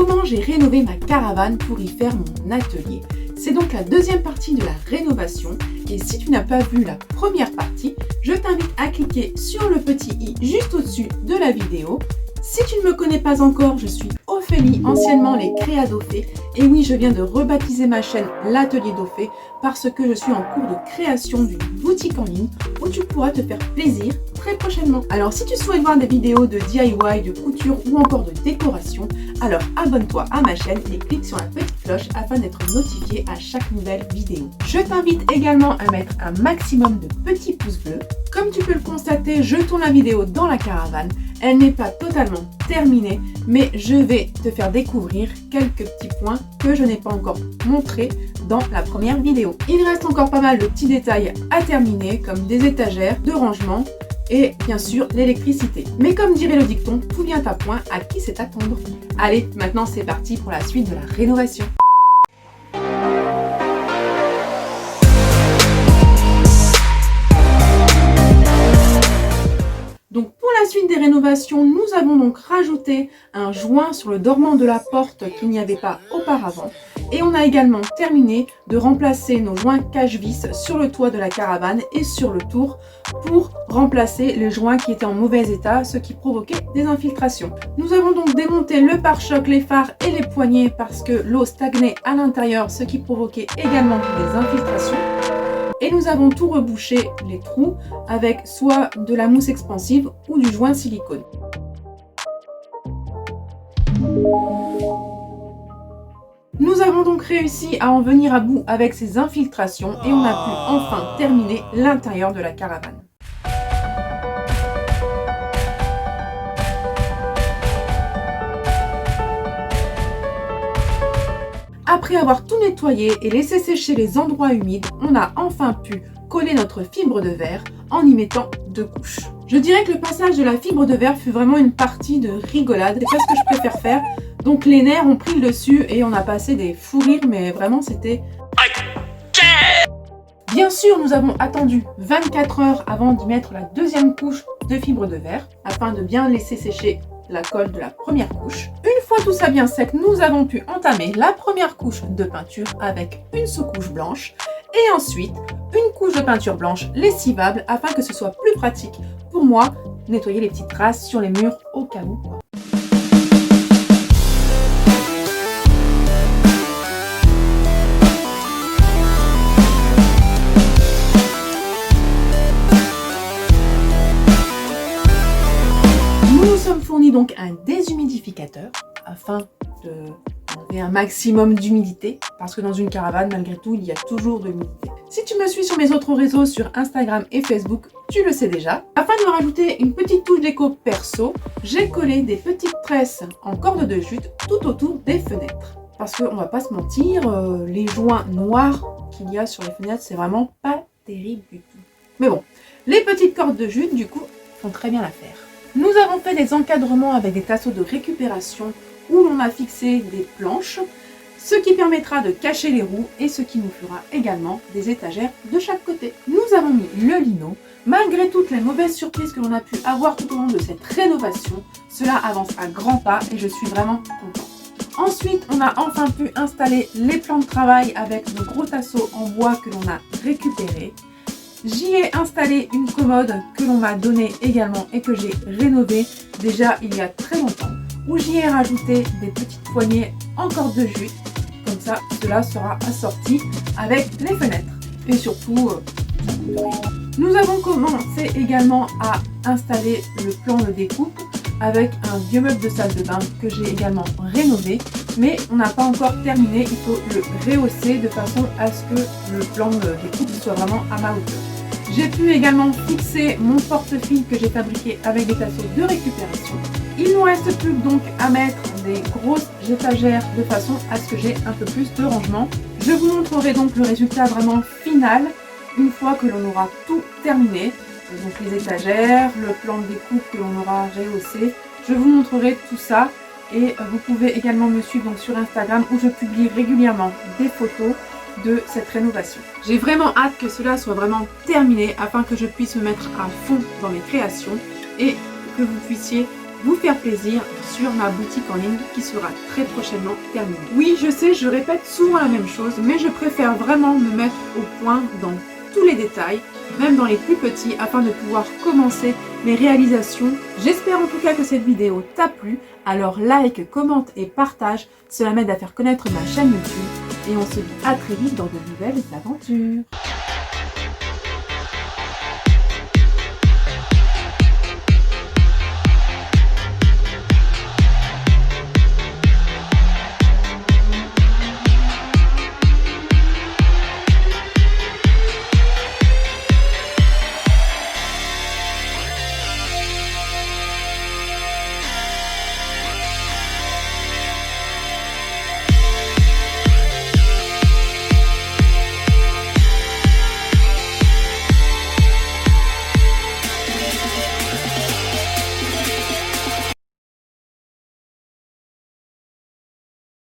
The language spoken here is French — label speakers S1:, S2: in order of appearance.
S1: comment j'ai rénové ma caravane pour y faire mon atelier. C'est donc la deuxième partie de la rénovation et si tu n'as pas vu la première partie, je t'invite à cliquer sur le petit i juste au-dessus de la vidéo. Si tu ne me connais pas encore, je suis Ophélie, anciennement les Créa Doffé. Et oui, je viens de rebaptiser ma chaîne l'Atelier Doffé parce que je suis en cours de création d'une boutique en ligne où tu pourras te faire plaisir très prochainement. Alors si tu souhaites voir des vidéos de DIY, de couture ou encore de décoration, alors abonne-toi à ma chaîne et clique sur la petite cloche afin d'être notifié à chaque nouvelle vidéo. Je t'invite également à mettre un maximum de petits pouces bleus. Comme tu peux le constater, je tourne la vidéo dans la caravane. Elle n'est pas totalement terminée, mais je vais te faire découvrir quelques petits points que je n'ai pas encore montrés dans la première vidéo. Il reste encore pas mal de petits détails à terminer, comme des étagères, de rangement et bien sûr l'électricité. Mais comme dirait le dicton, tout vient à point, à qui c'est attendre. Allez, maintenant c'est parti pour la suite de la rénovation. Donc pour la suite des rénovations, nous avons donc rajouté un joint sur le dormant de la porte qu'il n'y avait pas auparavant. Et on a également terminé de remplacer nos joints cache-vis sur le toit de la caravane et sur le tour pour remplacer les joints qui étaient en mauvais état, ce qui provoquait des infiltrations. Nous avons donc démonté le pare-choc, les phares et les poignées parce que l'eau stagnait à l'intérieur, ce qui provoquait également des infiltrations. Et nous avons tout rebouché les trous avec soit de la mousse expansive ou du joint silicone. Nous avons donc réussi à en venir à bout avec ces infiltrations et on a pu enfin terminer l'intérieur de la caravane. Après avoir tout nettoyé et laissé sécher les endroits humides, on a enfin pu coller notre fibre de verre en y mettant 2 couches. Je dirais que le passage de la fibre de verre fut vraiment une partie de rigolade. C'est pas ce que je préfère faire. Donc les nerfs ont pris le dessus et on a passé des fous rires, mais vraiment c'était... Bien sûr, nous avons attendu 24 heures avant d'y mettre la deuxième couche de fibre de verre afin de bien laisser sécher la colle de la première couche. Une fois tout ça bien sec, nous avons pu entamer la première couche de peinture avec une sous-couche blanche et ensuite une couche de peinture blanche lessivable afin que ce soit plus pratique pour moi nettoyer les petites traces sur les murs au cas où. Fournit donc un déshumidificateur afin d'enlever un maximum d'humidité parce que dans une caravane malgré tout il y a toujours de l'humidité. Si tu me suis sur mes autres réseaux sur Instagram et Facebook, tu le sais déjà. Afin de rajouter une petite touche déco perso, j'ai collé des petites tresses en corde de jute tout autour des fenêtres. Parce qu'on va pas se mentir, les joints noirs qu'il y a sur les fenêtres c'est vraiment pas terrible du tout. Mais bon, les petites cordes de jute du coup font très bien l'affaire. Nous avons fait des encadrements avec des tasseaux de récupération où l'on a fixé des planches, ce qui permettra de cacher les roues et ce qui nous fera également des étagères de chaque côté. Nous avons mis le lino. Malgré toutes les mauvaises surprises que l'on a pu avoir tout au long de cette rénovation, cela avance à grands pas et je suis vraiment contente. Ensuite, on a enfin pu installer les plans de travail avec nos gros tasseaux en bois que l'on a récupérés. J'y ai installé une commode que l'on m'a donnée également et que j'ai rénovée déjà il y a très longtemps, où j'y ai rajouté des petites poignées en corde de jute, comme ça cela sera assorti avec les fenêtres et surtout ça coûte rien. Nous avons commencé également à installer le plan de découpe avec un vieux meuble de salle de bain que j'ai également rénové, mais on n'a pas encore terminé, il faut le rehausser de façon à ce que le plan de découpe soit vraiment à ma hauteur. J'ai pu également fixer mon porte-fil que j'ai fabriqué avec des tasseaux de récupération. Il ne nous reste plus donc à mettre des grosses étagères de façon à ce que j'ai un peu plus de rangement. Je vous montrerai donc le résultat vraiment final une fois que l'on aura tout terminé. Donc les étagères, le plan de découpe que l'on aura rehaussé. Je vous montrerai tout ça et vous pouvez également me suivre donc sur Instagram où je publie régulièrement des photos de cette rénovation. J'ai vraiment hâte que cela soit vraiment terminé afin que je puisse me mettre à fond dans mes créations et que vous puissiez vous faire plaisir sur ma boutique en ligne qui sera très prochainement terminée. Oui, je sais, je répète souvent la même chose, mais je préfère vraiment me mettre au point dans tous les détails, même dans les plus petits, afin de pouvoir commencer mes réalisations. J'espère en tout cas que cette vidéo t'a plu, alors like, commente et partage, cela m'aide à faire connaître ma chaîne YouTube et on se dit à très vite dans de nouvelles aventures.